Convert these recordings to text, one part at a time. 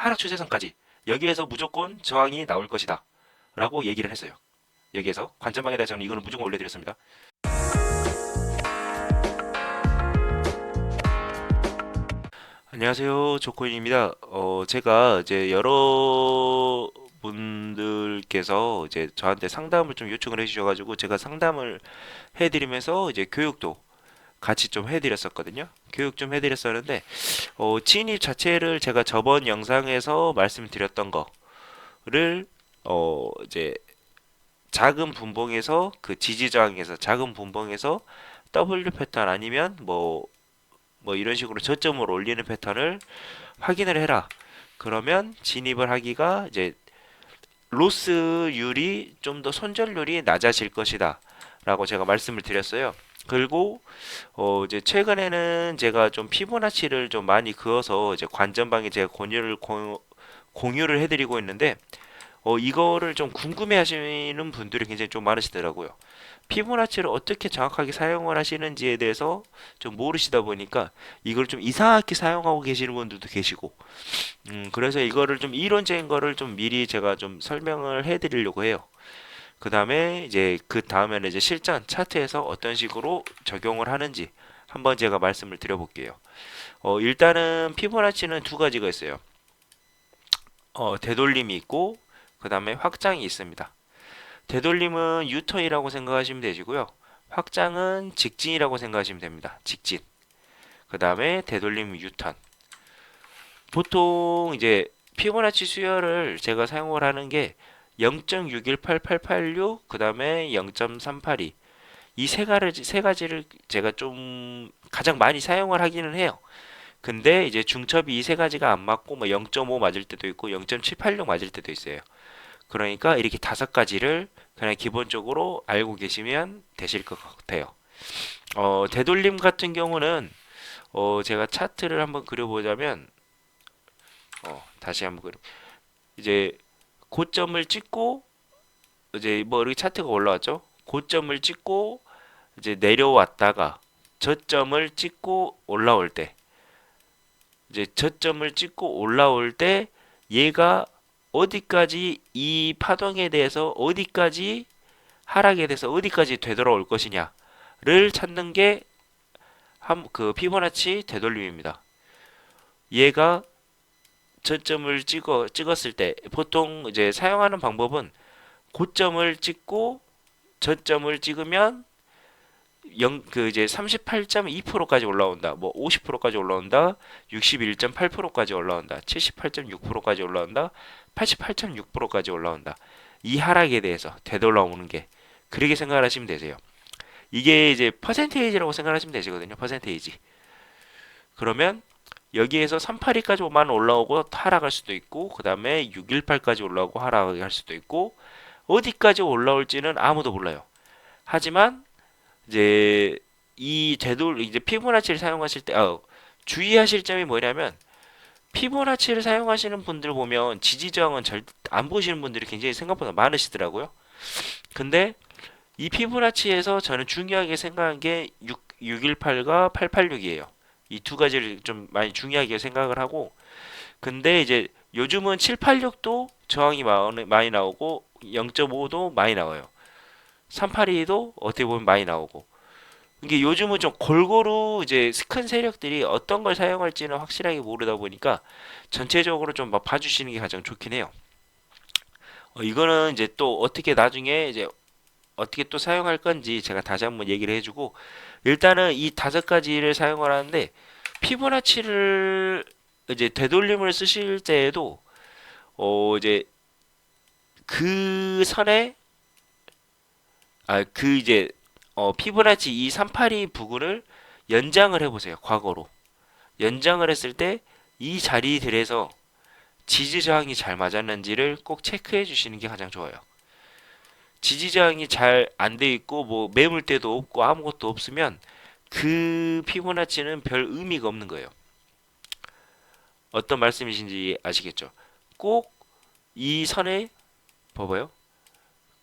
하락 추세선까지 여기에서 무조건 저항이 나올 것이다 라고 얘기를 했어요. 여기에서 관전방에 대해서는 이거는 무조건 올려드렸습니다. 안녕하세요, 조코인입니다. 제가 이제 여러 분들께서 이제 저한테 상담을 좀 요청을 해주셔가지고 제가 상담을 해드리면서 이제 교육도 같이 좀 해드렸었거든요. 교육 좀 해드렸었는데 진입 자체를 제가 저번 영상에서 말씀드렸던 거를 이제 작은 분봉에서 그 지지 저항에서 작은 분봉에서 W 패턴 아니면 뭐 이런 식으로 저점을 올리는 패턴을 확인을 해라. 그러면 진입을 하기가 이제 로스율이 좀 더 손절률이 낮아질 것이다. 라고 제가 말씀을 드렸어요. 그리고 이제 최근에는 제가 좀 피보나치를 좀 많이 그어서 이제 관전방에 제가 공유를 해드리고 있는데 이거를 좀 궁금해 하시는 분들이 굉장히 좀 많으시더라고요. 피보나치를 어떻게 정확하게 사용을 하시는지에 대해서 좀 모르시다 보니까 이걸 좀 이상하게 사용하고 계시는 분들도 계시고, 그래서 이거를 좀 이론적인 거를 좀 미리 제가 좀 설명을 해드리려고 해요. 그 다음에 이제 그 다음에는 이제 실전 차트에서 어떤 식으로 적용을 하는지 한번 제가 말씀을 드려볼게요. 일단은 피보나치는 두 가지가 있어요. 되돌림이 있고 그 다음에 확장이 있습니다. 되돌림은 유턴이라고 생각하시면 되시고요. 확장은 직진이라고 생각하시면 됩니다. 직진. 그 다음에 되돌림 유턴. 보통 이제 피보나치 수열을 제가 사용을 하는 게 0.618886, 그 다음에 0.382. 이 세 가지를 제가 좀 가장 많이 사용을 하기는 해요. 근데 이제 중첩이 이 세 가지가 안 맞고 뭐 0.5 맞을 때도 있고 0.786 맞을 때도 있어요. 그러니까 이렇게 다섯 가지를 그냥 기본적으로 알고 계시면 되실 것 같아요. 되돌림 같은 경우는 제가 차트를 한번 그려보자면 다시 한번 이제 고점을 찍고 이제 뭐 이렇게 차트가 올라왔죠. 고점을 찍고 이제 내려왔다가 저점을 찍고 올라올 때 이제 저점을 찍고 올라올 때 얘가 어디까지 이 파동에 대해서 어디까지 하락에 대해서 어디까지 되돌아올 것이냐를 찾는 게 그 피보나치 되돌림입니다. 얘가 저점을 찍었을 때 보통 이제 사용하는 방법은 고점을 찍고 저점을 찍으면 그 이제 38.2%까지 올라온다. 뭐 50%까지 올라온다. 61.8%까지 올라온다. 78.6%까지 올라온다. 88.6%까지 올라온다. 이 하락에 대해서 되돌아오는 게 그렇게 생각을 하시면 되세요. 이게 이제 퍼센테이지라고 생각하시면 되시거든요. 퍼센테이지. 그러면 여기에서 382까지만 올라오고 하락할 수도 있고 그 다음에 618까지 올라오고 하락할 수도 있고 어디까지 올라올지는 아무도 몰라요. 하지만 이제 이제 피보나치를 사용하실 때 주의하실 점이 뭐냐면 피보나치를 사용하시는 분들 보면 지지 저항은 안 보시는 분들이 굉장히 생각보다 많으시더라고요. 근데 이 피보나치에서 저는 중요하게 생각한 게 618과 886이에요. 이 두 가지를 좀 많이 중요하게 생각을 하고 근데 이제 요즘은 786도 저항이 많이 나오고 0.5도 많이 나와요. 382도 어떻게 보면 많이 나오고 이게 요즘은 좀 골고루 이제 큰 세력들이 어떤 걸 사용할지는 확실하게 모르다 보니까 전체적으로 좀 막 봐주시는 게 가장 좋긴 해요. 이거는 이제 또 어떻게 나중에 이제 어떻게 또 사용할 건지 제가 다시 한번 얘기를 해주고 일단은 이 다섯 가지를 사용을 하는데 피보나치를 이제 되돌림을 쓰실 때에도 이제 그 선에 그 이제 피보나치 이 382 부근을 연장을 해보세요. 과거로 연장을 했을 때 이 자리들에서 지지 저항이 잘 맞았는지를 꼭 체크해 주시는 게 가장 좋아요. 지지 저항이 잘 안 돼 있고 뭐 매물대도 없고 아무것도 없으면 그 피보나치는 별 의미가 없는 거예요. 어떤 말씀이신지 아시겠죠? 꼭 이 선에 봐봐요.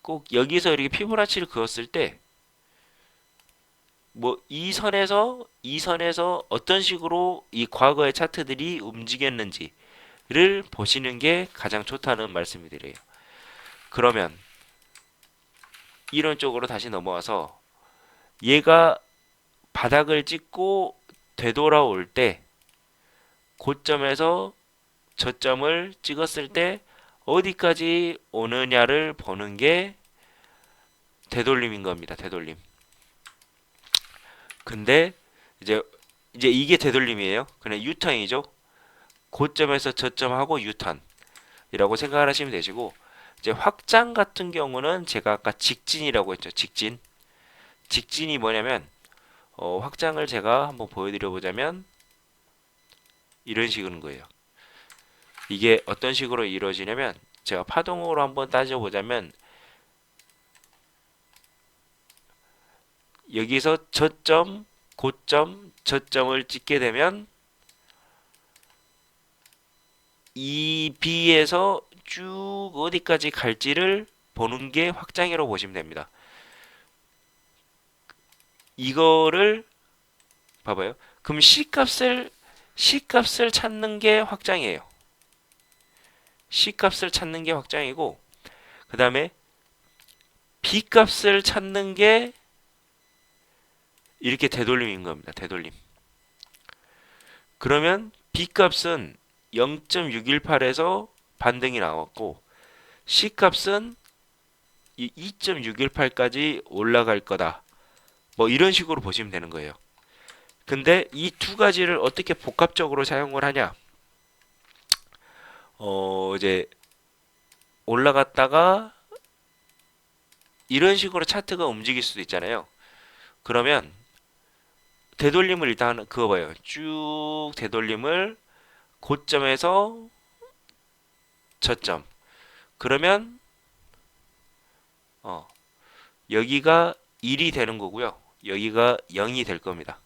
꼭 여기서 이렇게 피보나치를 그었을 때 뭐 이 선에서 어떤 식으로 이 과거의 차트들이 움직였는지 보시는 게 가장 좋다는 말씀이드려요. 그러면 이런 쪽으로 다시 넘어와서 얘가 바닥을 찍고 되돌아올 때 고점에서 저점을 찍었을 때 어디까지 오느냐를 보는 게 되돌림인 겁니다. 되돌림. 근데 이제 이게 되돌림이에요. 그냥 유턴이죠. 고점에서 저점하고 유턴이라고 생각을 하시면 되시고, 이제 확장 같은 경우는 제가 아까 직진이라고 했죠. 직진. 직진이 뭐냐면 확장을 제가 한번 보여드려 보자면 이런 식인 거예요. 이게 어떤 식으로 이루어지냐면 제가 파동으로 한번 따져보자면 여기서 저점, 고점, 저점을 찍게 되면 이 B에서 쭉 어디까지 갈지를 보는 게 확장이라고 보시면 됩니다. 이거를 봐봐요. 그럼 C값을 찾는 게 확장이에요. C값을 찾는 게 확장이고, 그 다음에 B값을 찾는 게 이렇게 되돌림인 겁니다. 되돌림. 그러면 B값은 0.618에서 반등이 나왔고, C값은 2.618까지 올라갈 거다. 뭐 이런 식으로 보시면 되는 거예요. 근데 이 두 가지를 어떻게 복합적으로 사용을 하냐? 이제 올라갔다가 이런 식으로 차트가 움직일 수도 있잖아요. 그러면 되돌림을 일단 그거 봐요. 쭉 되돌림을 고점에서 저점. 그러면 여기가 1이 되는 거고요. 여기가 0이 될 겁니다.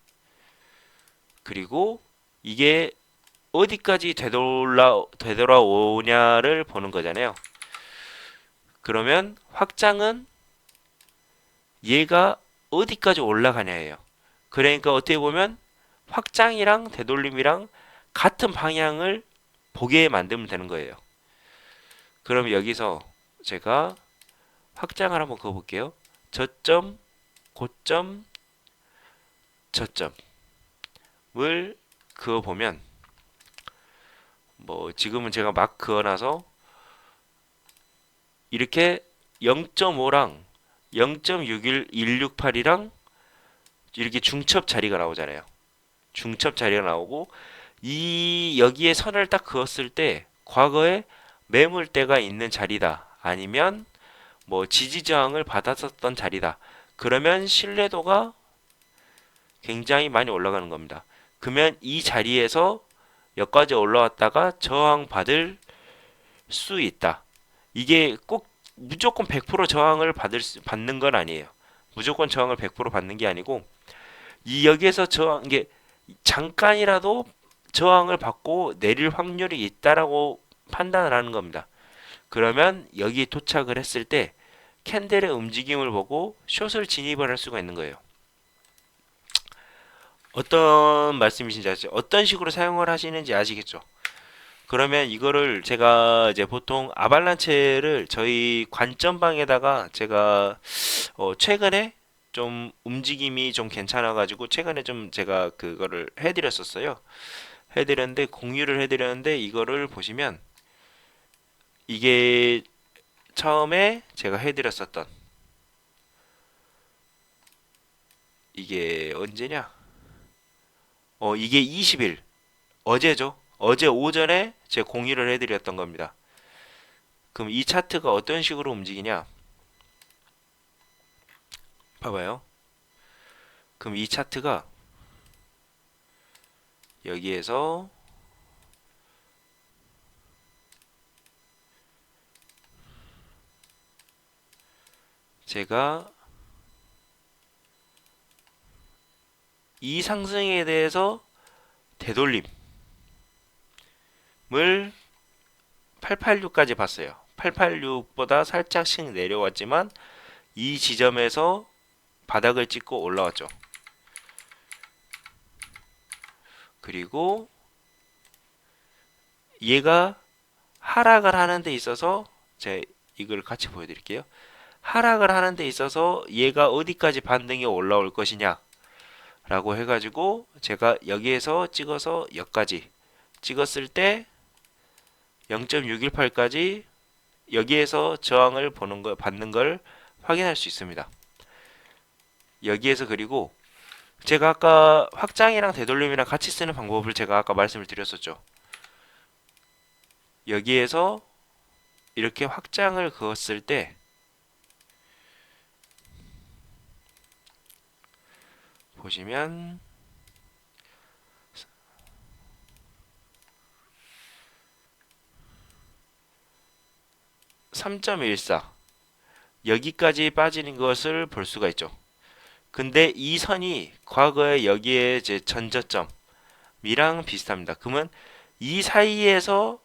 그리고 이게 어디까지 되돌아오냐를 보는 거잖아요. 그러면 확장은 얘가 어디까지 올라가냐예요. 그러니까 어떻게 보면 확장이랑 되돌림이랑 같은 방향을 보게 만들면 되는 거예요. 그럼 여기서 제가 확장을 한번 그어볼게요. 저점, 고점, 저점을 그어보면 뭐 지금은 제가 막 그어놔서 이렇게 0.5랑 0.61168이랑 이렇게 중첩 자리가 나오잖아요. 중첩 자리가 나오고 여기에 선을 딱 그었을 때 과거에 매물대가 있는 자리다. 아니면 뭐 지지 저항을 받았었던 자리다. 그러면 신뢰도가 굉장히 많이 올라가는 겁니다. 그러면 이 자리에서 여기까지 올라왔다가 저항받을 수 있다. 이게 꼭 무조건 100% 저항을 받는 건 아니에요. 무조건 저항을 100% 받는 게 아니고 여기에서 이게 잠깐이라도 저항을 받고 내릴 확률이 있다라고 판단을 하는 겁니다. 그러면 여기에 도착을 했을 때 캔들의 움직임을 보고 숏을 진입을 할 수가 있는 거예요. 어떤 말씀이신지 아시죠? 어떤 식으로 사용을 하시는지 아시겠죠? 그러면 이거를 제가 이제 보통 아발란체를 저희 관점방에다가 제가 최근에 좀 움직임이 좀 괜찮아가지고 최근에 좀 제가 그거를 해드렸었어요. 해드렸는데 공유를 해드렸는데 이거를 보시면 이게 처음에 제가 해드렸었던 이게 언제냐? 이게 20일 어제죠. 어제 오전에 제가 공유를 해드렸던 겁니다. 그럼 이 차트가 어떤 식으로 움직이냐? 봐봐요. 그럼 이 차트가 여기에서 제가 이 상승에 대해서 되돌림을 886까지 봤어요. 886보다 살짝씩 내려왔지만 이 지점에서 바닥을 찍고 올라왔죠. 그리고 얘가 하락을 하는 데 있어서 제가 이걸 같이 보여드릴게요. 하락을 하는 데 있어서 얘가 어디까지 반등이 올라올 것이냐 라고 해가지고 제가 여기에서 찍어서 여기까지 찍었을 때 0.618까지 여기에서 저항을 받는 걸 확인할 수 있습니다. 여기에서 그리고 제가 아까 확장이랑 되돌림이랑 같이 쓰는 방법을 제가 아까 말씀을 드렸었죠. 여기에서 이렇게 확장을 그었을 때 보시면 3.14 여기까지 빠지는 것을 볼 수가 있죠. 근데 이 선이 과거에 여기에 제 전저점이랑 비슷합니다. 그러면 이 사이에서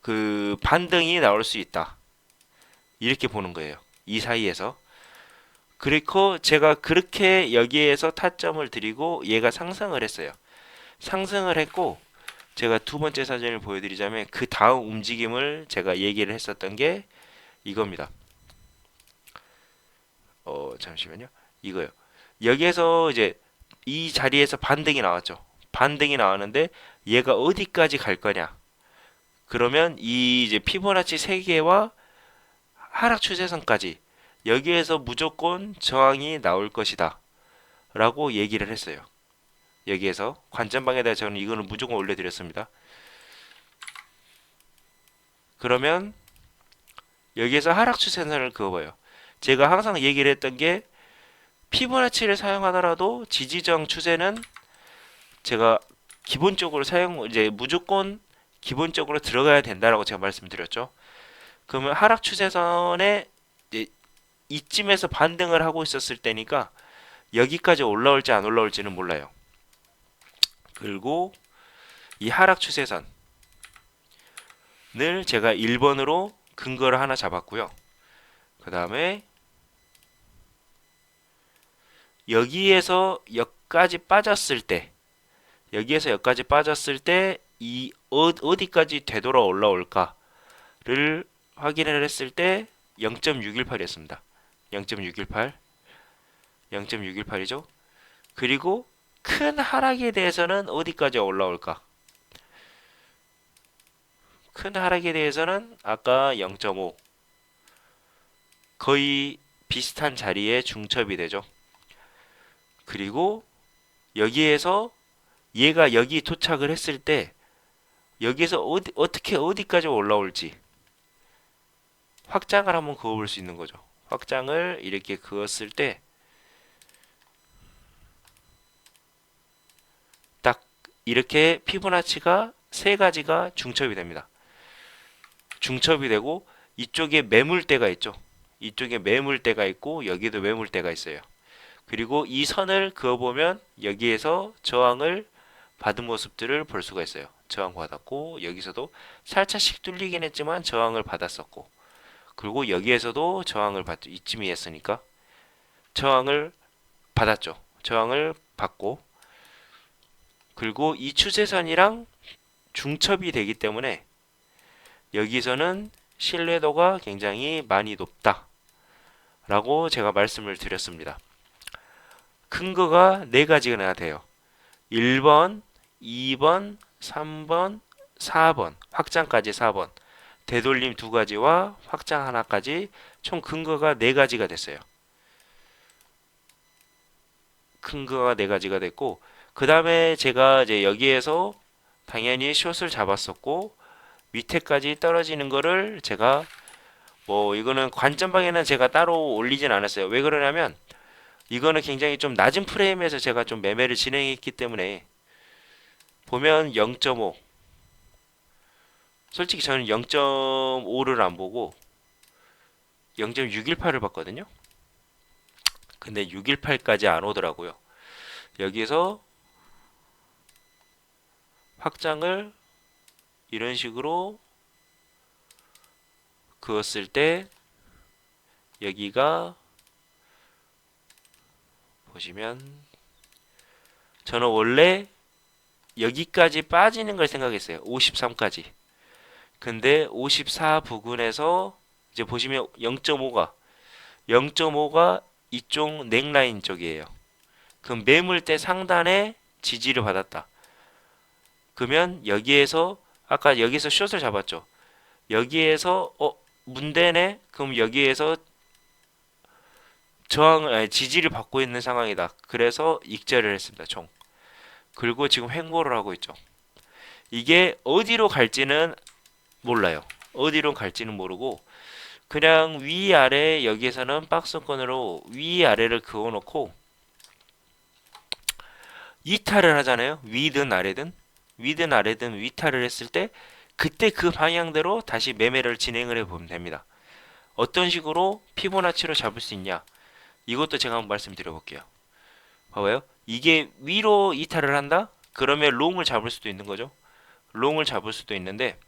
그 반등이 나올 수 있다. 이렇게 보는 거예요. 이 사이에서. 그리고 제가 그렇게 여기에서 타점을 드리고 얘가 상승을 했어요. 상승을 했고 제가 두 번째 사진을 보여드리자면 그 다음 움직임을 제가 얘기를 했었던 게 이겁니다. 잠시만요. 이거요. 여기에서 이제 이 자리에서 반등이 나왔죠. 반등이 나왔는데 얘가 어디까지 갈 거냐? 그러면 이 이제 피보나치 3개와 하락 추세선까지 여기에서 무조건 저항이 나올 것이다. 라고 얘기를 했어요. 여기에서 관전방에 대해 저는 이거는 무조건 올려드렸습니다. 그러면 여기에서 하락 추세선을 그어봐요. 제가 항상 얘기를 했던 게 피보나치를 사용하더라도 지지저항 추세는 제가 기본적으로 이제 무조건 기본적으로 들어가야 된다라고 제가 말씀드렸죠. 그러면 하락 추세선에 이쯤에서 반등을 하고 있었을 때니까 여기까지 올라올지 안 올라올지는 몰라요. 그리고 이 하락 추세선을 제가 1번으로 근거를 하나 잡았고요. 그 다음에 여기에서 여기까지 빠졌을 때 여기에서 여기까지 빠졌을 때 이 어디까지 되돌아 올라올까를 확인을 했을 때 0.618이었습니다. 0.618 0.618이죠. 그리고 큰 하락에 대해서는 어디까지 올라올까? 큰 하락에 대해서는 아까 0.5 거의 비슷한 자리에 중첩이 되죠. 그리고 여기에서 얘가 여기 도착을 했을 때 여기에서 어디까지 올라올지 확장을 한번 그어볼 수 있는 거죠. 확장을 이렇게 그었을 때 딱 이렇게 피보나치가 3가지가 중첩이 됩니다. 중첩이 되고 이쪽에 매물대가 있죠. 이쪽에 매물대가 있고 여기도 매물대가 있어요. 그리고 이 선을 그어보면 여기에서 저항을 받은 모습들을 볼 수가 있어요. 저항 받았고 여기서도 살짝씩 뚫리긴 했지만 저항을 받았었고 그리고 여기에서도 저항을 받죠. 이쯤이 했으니까 저항을 받았죠. 저항을 받고 그리고 이 추세선이랑 중첩이 되기 때문에 여기서는 신뢰도가 굉장히 많이 높다 라고 제가 말씀을 드렸습니다. 큰 거가 4가지가 돼요. 1번, 2번, 3번, 4번 확장까지 4번 되돌림 2가지와 확장 하나까지 총 근거가 4가지가 됐어요. 근거가 4가지가 됐고 그 다음에 제가 이제 여기에서 당연히 숏을 잡았었고 밑에까지 떨어지는 거를 제가 이거는 관전방에는 제가 따로 올리진 않았어요. 왜 그러냐면 이거는 굉장히 좀 낮은 프레임에서 제가 좀 매매를 진행했기 때문에 보면 0.5 솔직히 저는 0.5를 안 보고 0.618을 봤거든요. 근데 618까지 안 오더라고요. 여기서 확장을 이런 식으로 그었을 때 여기가 보시면 저는 원래 여기까지 빠지는 걸 생각했어요. 53까지. 근데 54 부근에서 이제 보시면 0.5가 이쪽 넥라인 쪽이에요. 그럼 매물대 상단에 지지를 받았다. 그러면 여기에서 아까 여기서 숏을 잡았죠. 여기에서 문대네. 그럼 여기에서 지지를 받고 있는 상황이다. 그래서 익절을 했습니다. 총. 그리고 지금 횡보를 하고 있죠. 이게 어디로 갈지는 몰라요. 어디로 갈지는 모르고 그냥 위아래 여기에서는 박스권으로 위아래를 그어놓고 이탈을 하잖아요. 위든 아래든 위든 아래든 위탈을 했을 때 그때 그 방향대로 다시 매매를 진행을 해보면 됩니다. 어떤 식으로 피보나치로 잡을 수 있냐? 이것도 제가 한번 말씀드려볼게요. 봐봐요. 이게 위로 이탈을 한다? 그러면 롱을 잡을 수도 있는 거죠. 롱을 잡을 수도 있는데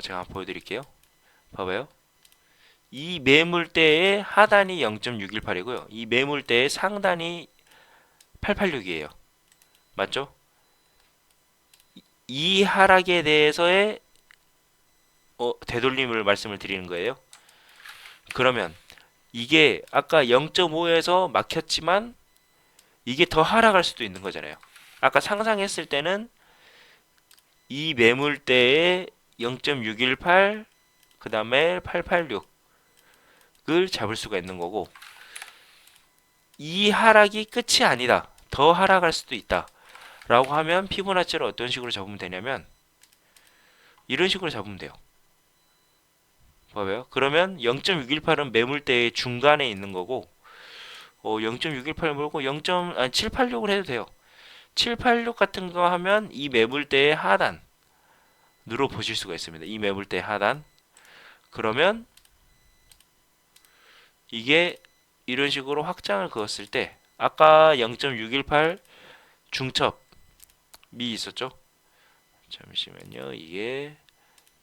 제가 한번 보여드릴게요. 봐봐요. 이 매물대의 하단이 0.618이고요. 이 매물대의 상단이 886이에요. 맞죠? 이 하락에 대해서의 되돌림을 말씀을 드리는 거예요. 그러면 이게 아까 0.5에서 막혔지만 이게 더 하락할 수도 있는 거잖아요. 아까 상상했을 때는 이 매물대의 0.618 그 다음에 886을 잡을 수가 있는 거고 이 하락이 끝이 아니다. 더 하락할 수도 있다. 라고 하면 피보나치를 어떤 식으로 잡으면 되냐면 이런 식으로 잡으면 돼요. 봐봐요. 그러면 0.618은 매물대의 중간에 있는 거고 0.618 물고 786을 해도 돼요. 786 같은 거 하면 이 매물대의 하단으로 보실 수가 있습니다. 이 매물대의 하단. 그러면 이게 이런 식으로 확장을 그었을 때 아까 0.618 중첩이 있었죠? 잠시만요. 이게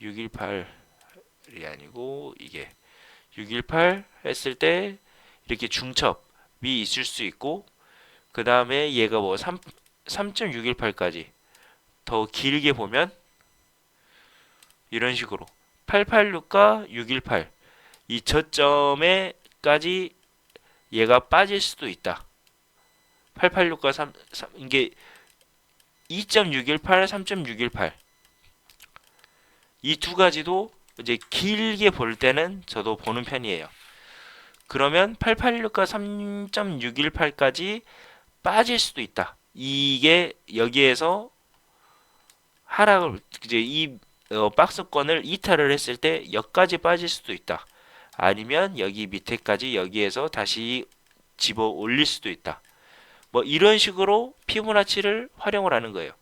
618이 아니고 이게 618 했을 때 이렇게 중첩이 있을 수 있고 그 다음에 얘가 뭐 3.618까지 더 길게 보면 이런 식으로 886과 618 이 저점에까지 얘가 빠질 수도 있다. 886과 3 이게 2.618, 3.618 이 두 가지도 이제 길게 볼 때는 저도 보는 편이에요. 그러면 886과 3.618까지 빠질 수도 있다. 이게 여기에서 하락을 이제 이 박스권을 이탈을 했을 때 여기까지 빠질 수도 있다. 아니면 여기 밑에까지 여기에서 다시 집어 올릴 수도 있다. 뭐 이런 식으로 피보나치를 활용을 하는 거예요.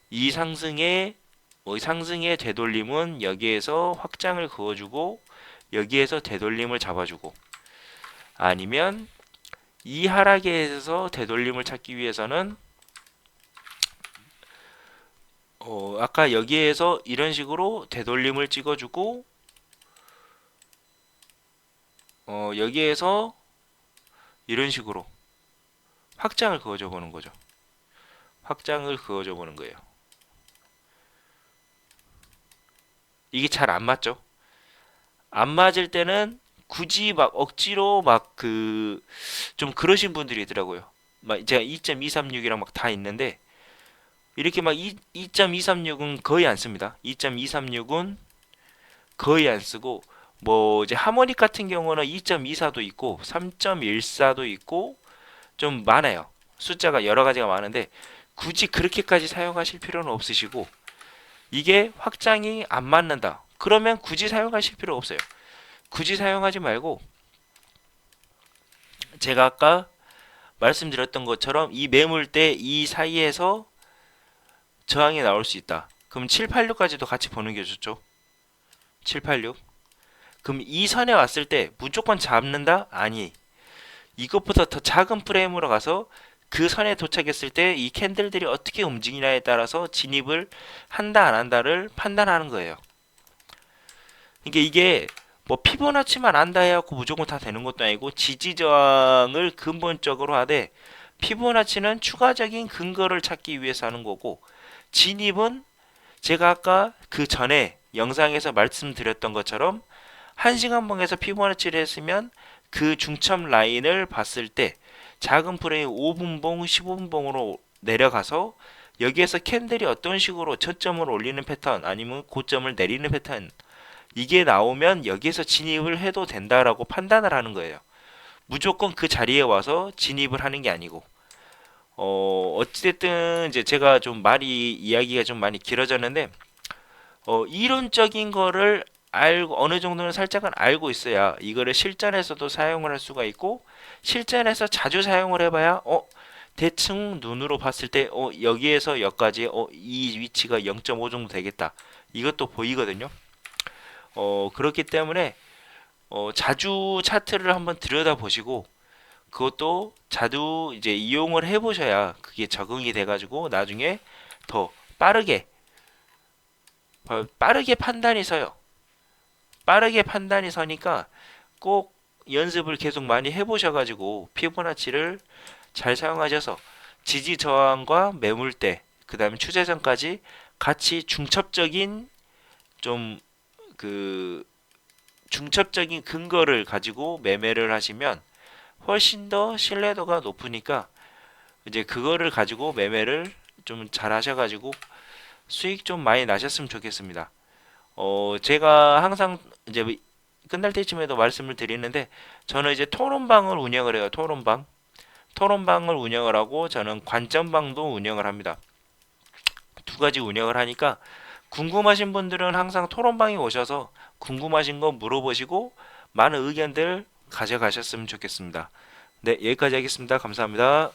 이 상승의 되돌림은 여기에서 확장을 그어주고 여기에서 되돌림을 잡아주고 아니면 이 하락에서 되돌림을 찾기 위해서는 아까 여기에서 이런 식으로 되돌림을 찍어주고 여기에서 이런 식으로 확장을 그어줘 보는 거죠. 확장을 그어줘 보는 거예요. 이게 잘 안 맞죠? 안 맞을 때는 굳이 막 억지로 막 좀 그러신 분들이 있더라고요. 막 제가 2.236이랑 막 다 있는데 이렇게 막 2.236은 거의 안 씁니다. 2.236은 거의 안 쓰고 뭐 이제 하모닉 같은 경우는 2.24도 있고 3.14도 있고 좀 많아요. 숫자가 여러 가지가 많은데 굳이 그렇게까지 사용하실 필요는 없으시고 이게 확장이 안 맞는다. 그러면 굳이 사용하실 필요 없어요. 굳이 사용하지 말고 제가 아까 말씀드렸던 것처럼 이 매물대 이 사이에서 저항이 나올 수 있다. 그럼 786까지도 같이 보는 게 좋죠. 786. 그럼 이 선에 왔을 때 무조건 잡는다? 아니. 이것보다 더 작은 프레임으로 가서 그 선에 도착했을 때 이 캔들들이 어떻게 움직이냐에 따라서 진입을 한다 안 한다를 판단하는 거예요. 그러니까 이게 뭐 피보나치만 안다 해갖고 무조건 다 되는 것도 아니고 지지저항을 근본적으로 하되 피보나치는 추가적인 근거를 찾기 위해서 하는 거고, 진입은 제가 아까 그 전에 영상에서 말씀드렸던 것처럼 1시간봉에서 피보나치를 했으면 그 중첩 라인을 봤을 때 작은 프레임 5분봉, 15분봉으로 내려가서 여기에서 캔들이 어떤 식으로 저점을 올리는 패턴 아니면 고점을 내리는 패턴, 이게 나오면 여기에서 진입을 해도 된다라고 판단을 하는 거예요. 무조건 그 자리에 와서 진입을 하는 게 아니고, 어찌됐든 이제 제가 좀 말이 이야기가 좀 많이 길어졌는데, 이론적인 거를 알고 어느 정도는 살짝은 알고 있어야 이거를 실전에서도 사용을 할 수가 있고, 실전에서 자주 사용을 해봐야 대충 눈으로 봤을 때 여기에서 여기까지 이 위치가 0.5 정도 되겠다, 이것도 보이거든요. 그렇기 때문에 자주 차트를 한번 들여다보시고, 그것도 자주 이제 이용을 해보셔야 그게 적응이 돼가지고 나중에 더 빠르게 판단이 서요. 빠르게 판단이 서니까 꼭 연습을 계속 많이 해보셔가지고 피보나치를 잘 사용하셔서 지지 저항과 매물대, 그 다음에 추세선까지 같이 좀 그 중첩적인 근거를 가지고 매매를 하시면 훨씬 더 신뢰도가 높으니까 이제 그거를 가지고 매매를 좀 잘 하셔가지고 수익 좀 많이 나셨으면 좋겠습니다. 제가 항상 이제 끝날 때쯤에도 말씀을 드리는데, 저는 이제 토론방을 운영을 해요. 토론방을 운영을 하고 저는 관점방도 운영을 합니다. 두 가지 운영을 하니까 궁금하신 분들은 항상 토론방에 오셔서 궁금하신 거 물어보시고 많은 의견들 가져가셨으면 좋겠습니다. 네, 여기까지 하겠습니다. 감사합니다.